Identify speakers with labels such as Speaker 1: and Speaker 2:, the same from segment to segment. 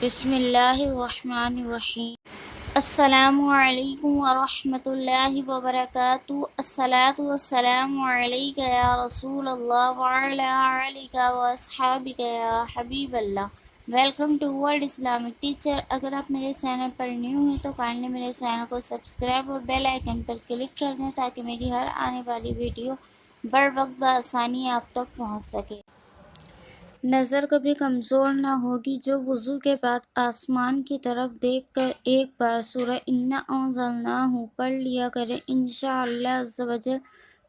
Speaker 1: بسم اللہ الرحمن الرحیم۔ السلام علیکم ورحمۃ اللہ وبرکاتہ۔ الصلاۃ والسلام علیک یا رسول اللہ وعلی آلک واصحابک یا حبیب اللہ۔ Welcome to world Islamic teacher. اگر آپ میرے چینل پر نیو ہیں تو کائنڈلی میرے چینل کو سبسکرائب اور بیل آئیکن پر کلک کر دیں تاکہ میری ہر آنے والی ویڈیو بر وقت بآسانی آپ تک پہنچ سکے۔ نظر کبھی کمزور نہ ہوگی جو وضو کے بعد آسمان کی طرف دیکھ کر ایک بار سورہ انا انزلناہ پڑھ لیا کرے، انشاءاللہ عز و جل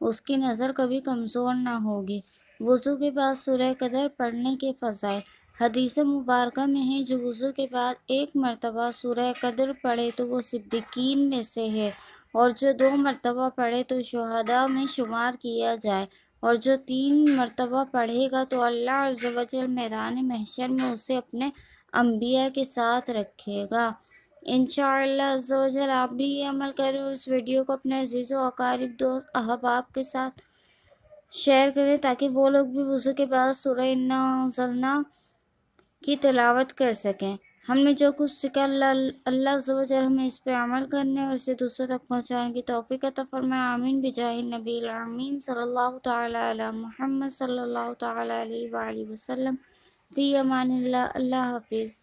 Speaker 1: اس کی نظر کبھی کمزور نہ ہوگی۔ وضو کے بعد سورہ قدر پڑھنے کے فضائل۔ حدیث مبارکہ میں ہے جو وضو کے بعد ایک مرتبہ سورہ قدر پڑھے تو وہ صدیقین میں سے ہے، اور جو 2 مرتبہ پڑھے تو شہداء میں شمار کیا جائے، اور جو 3 مرتبہ پڑھے گا تو اللہ عز و جل میدان محشر میں اسے اپنے انبیاء کے ساتھ رکھے گا۔ انشاءاللہ عز و جل آپ بھی یہ عمل کریں اور اس ویڈیو کو اپنے عزیز و اقارب، دوست، احباب کے ساتھ شیئر کریں تاکہ وہ لوگ بھی وضو کے بعد سورہ انا انزلناہ کی تلاوت کر سکیں۔ ہم نے جو کچھ سیکھا اللہ عز و جل ہمیں اس پہ عمل کرنے اور اسے دوسروں تک پہنچانے کی توفیق عطا فرمائے۔ آمین بجاہ النبی الامین صلی اللہ تعالی علی محمد صلی اللہ تعالی علیہ وآلہ وسلم۔ فی امان اللہ۔ اللہ حافظ۔